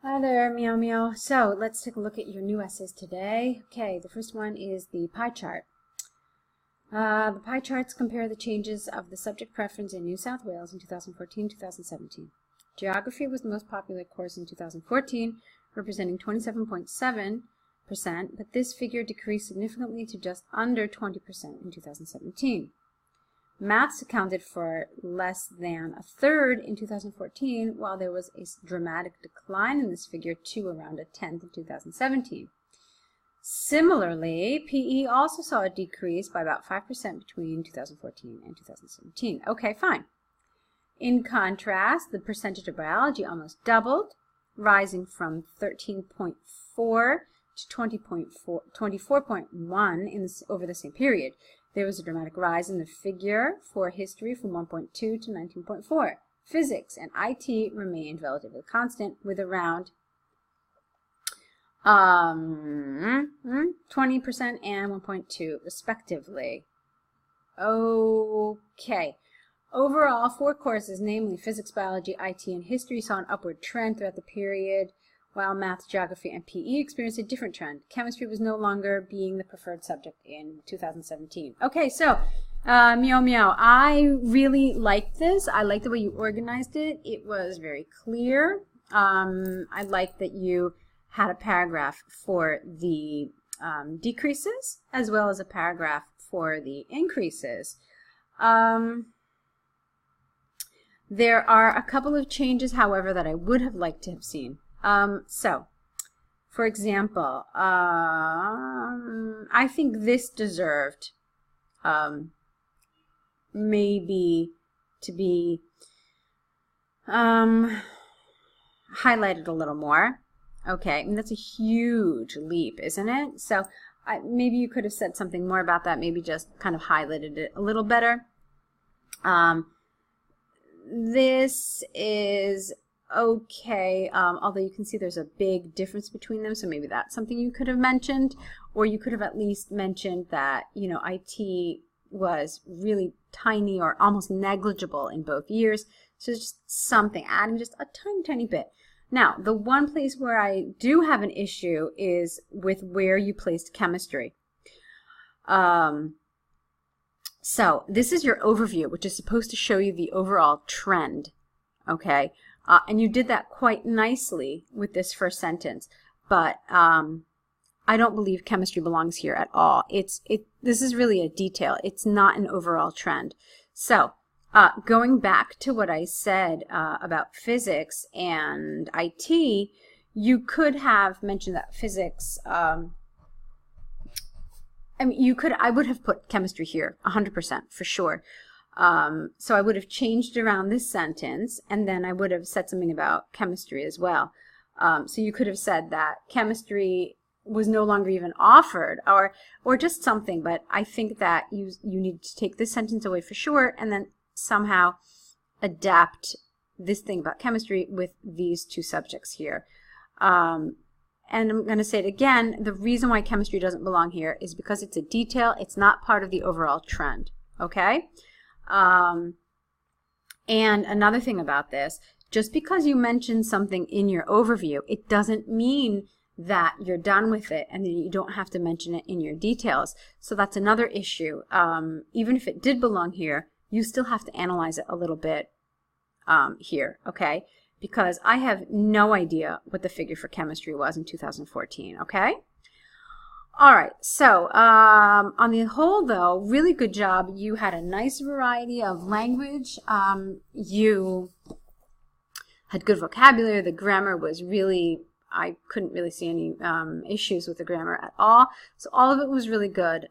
Hi there, Meow Meow. So let's take a look at your new essays today. Okay, the first one is the pie chart. The pie charts compare the changes of the subject preference in New South Wales in 2014-2017. Geography was the most popular course in 2014, representing 27.7%, but this figure decreased significantly to just under 20% in 2017. Maths accounted for less than a third in 2014, while there was a dramatic decline in this figure to around a tenth in 2017. Similarly, PE also saw a decrease by about 5% between 2014 and 2017. Okay, fine. In contrast, the percentage of biology almost doubled, rising from 13.4 to 24.1 over the same period. There was a dramatic rise in the figure for history from 1.2 to 19.4. Physics and IT remained relatively constant with around 20% and 1.2 respectively. Okay. Overall, 4 courses, namely physics, biology, IT, and history, saw an upward trend throughout the period, while math, geography, and PE experienced a different trend. Chemistry was no longer being the preferred subject in 2017. Okay, so, Miaomiao, I really liked this. I liked the way you organized it. It was very clear. I liked that you had a paragraph for the decreases, as well as a paragraph for the increases. There are a couple of changes, however, that I would have liked to have seen. So, for example, I think this deserved maybe to be highlighted a little more. Okay, and that's a huge leap, isn't it? So maybe you could have said something more about that, maybe just kind of highlighted it a little better. This is okay, although you can see there's a big difference between them, so maybe that's something you could have mentioned, or you could have at least mentioned that, you know, IT was really tiny or almost negligible in both years, so just something, adding just a tiny bit. Now, the one place where I do have an issue is with where you placed chemistry. So this is your overview, which is supposed to show you the overall trend, okay? And you did that quite nicely with this first sentence, but I don't believe chemistry belongs here at all. This is really a detail. It's not an overall trend. So going back to what I said about physics and IT, you could have mentioned that physics, I mean, I would have put chemistry here, 100% for sure. So I would have changed around this sentence, and then I would have said something about chemistry as well. So you could have said that chemistry was no longer even offered, or just something, but I think that you need to take this sentence away for sure, and then somehow adapt this thing about chemistry with these two subjects here. And I'm going to say it again, the reason why chemistry doesn't belong here is because it's a detail, it's not part of the overall trend, okay? And another thing about this, just because you mention something in your overview, it doesn't mean that you're done with it and that you don't have to mention it in your details. So that's another issue. Even if it did belong here, you still have to analyze it a little bit here, okay? Because I have no idea what the figure for chemistry was in 2014, okay? All right, so on the whole, though, really good job. You had a nice variety of language. You had good vocabulary. The grammar was really, I couldn't really see any issues with the grammar at all. So all of it was really good.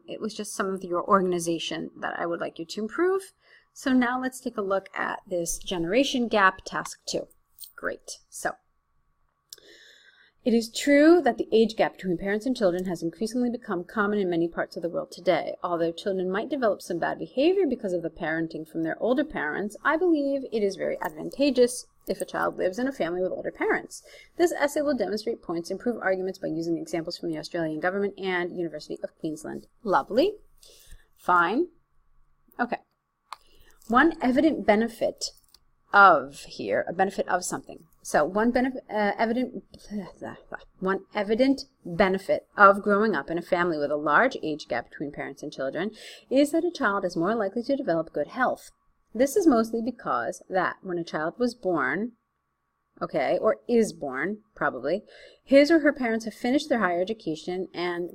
It was just some of your organization that I would like you to improve. So now let's take a look at this generation gap, task 2. Great. So it is true that the age gap between parents and children has increasingly become common in many parts of the world today. Although children might develop some bad behavior because of the parenting from their older parents, I believe it is very advantageous if a child lives in a family with older parents. This essay will demonstrate points and prove arguments by using examples from the Australian government and University of Queensland. Lovely. Fine. Okay. One evident benefit of here, a benefit of something. So one evident benefit of growing up in a family with a large age gap between parents and children is that a child is more likely to develop good health. This is mostly because that when a child was born, okay, or is born, probably, his or her parents have finished their higher education and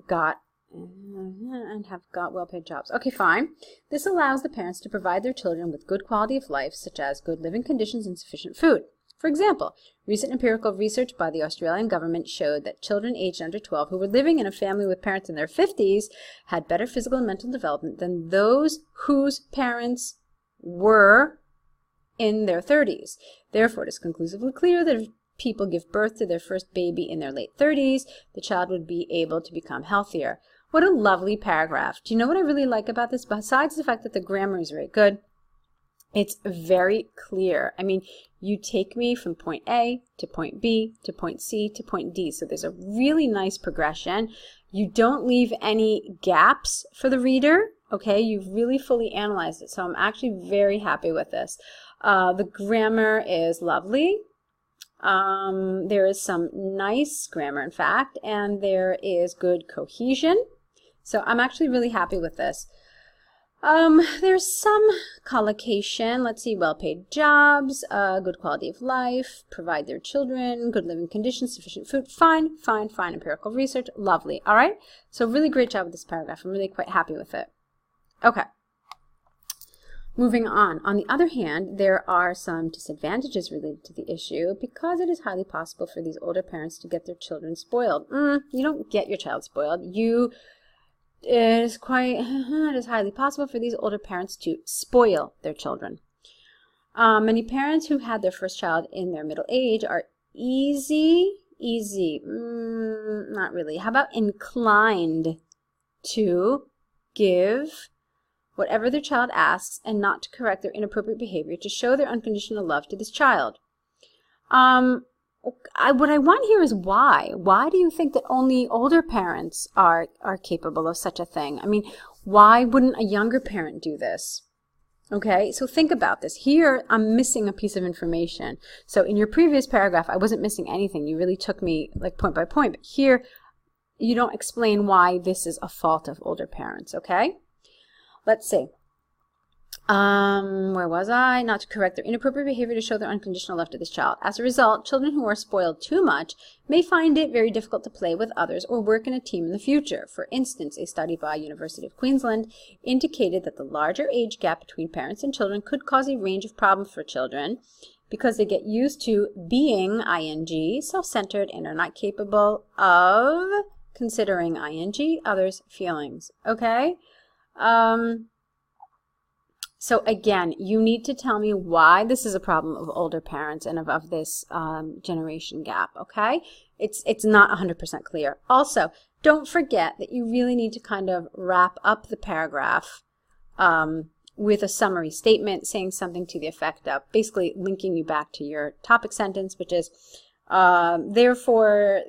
have got well-paid jobs. Okay, fine. This allows the parents to provide their children with good quality of life, such as good living conditions and sufficient food. For example, recent empirical research by the Australian government showed that children aged under 12 who were living in a family with parents in their 50s had better physical and mental development than those whose parents were in their 30s. Therefore, it is conclusively clear that if people give birth to their first baby in their late 30s, the child would be able to become healthier. What a lovely paragraph. Do you know what I really like about this? Besides the fact that the grammar is very good, it's very clear. I mean, you take me from point A to point B to point C to point D. So there's a really nice progression. You don't leave any gaps for the reader. Okay, you've really fully analyzed it. So I'm actually very happy with this. The grammar is lovely. There is some nice grammar, in fact, and there is good cohesion. So I'm actually really happy with this. There's some collocation. Let's see, well-paid jobs, good quality of life, provide their children, good living conditions, sufficient food. Fine, fine, fine. Empirical research, lovely. All right, so really great job with this paragraph. I'm really quite happy with it. Okay. Moving on. On the other hand, there are some disadvantages related to the issue because it is highly possible for these older parents to get their children spoiled. You don't get your child spoiled. It is highly possible for these older parents to spoil their children. Many parents who had their first child in their middle age are not really. How about inclined to give whatever their child asks and not to correct their inappropriate behavior to show their unconditional love to this child? What I want here is why. Why do you think that only older parents are capable of such a thing? I mean, why wouldn't a younger parent do this? Okay, so think about this. Here, I'm missing a piece of information. So in your previous paragraph, I wasn't missing anything. You really took me like point by point. But here, you don't explain why this is a fault of older parents, okay? Let's see. Where was I? Not to correct their inappropriate behavior to show their unconditional love to this child. As a result, children who are spoiled too much may find it very difficult to play with others or work in a team in the future. For instance, a study by University of Queensland indicated that the larger age gap between parents and children could cause a range of problems for children because they get used to being ing, self-centered, and are not capable of considering ing, others' feelings. Okay? So again, you need to tell me why this is a problem of older parents and of this generation gap, okay? It's not 100% clear. Also, don't forget that you really need to kind of wrap up the paragraph with a summary statement saying something to the effect of basically linking you back to your topic sentence, which is, therefore,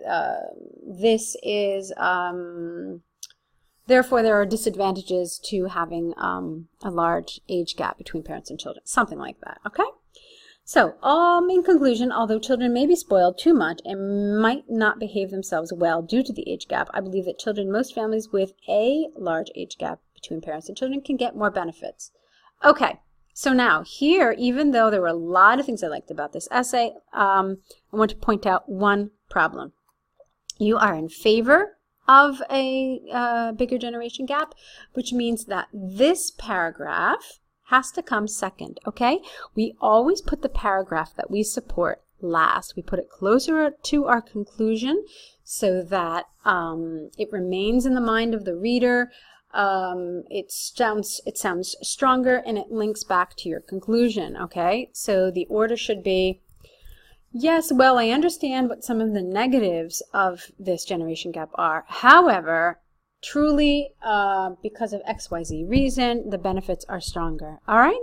there are disadvantages to having a large age gap between parents and children, something like that, okay? So, in conclusion, although children may be spoiled too much and might not behave themselves well due to the age gap, I believe that children in most families with a large age gap between parents and children can get more benefits. Okay, so now here, even though there were a lot of things I liked about this essay, I want to point out one problem. You are in favor of a bigger generation gap, which means that this paragraph has to come second, okay? We always put the paragraph that we support last. We put it closer to our conclusion so that it remains in the mind of the reader. It sounds stronger and it links back to your conclusion, okay? So the order should be, yes, well, I understand what some of the negatives of this generation gap are. However, truly, because of XYZ reason, the benefits are stronger. All right?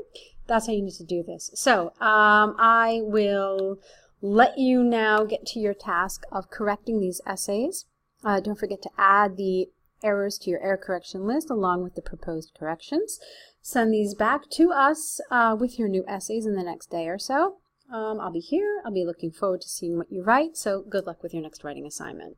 That's how you need to do this. So I will let you now get to your task of correcting these essays. Don't forget to add the errors to your error correction list along with the proposed corrections. Send these back to us with your new essays in the next day or so. I'll be here. I'll be looking forward to seeing what you write, so good luck with your next writing assignment.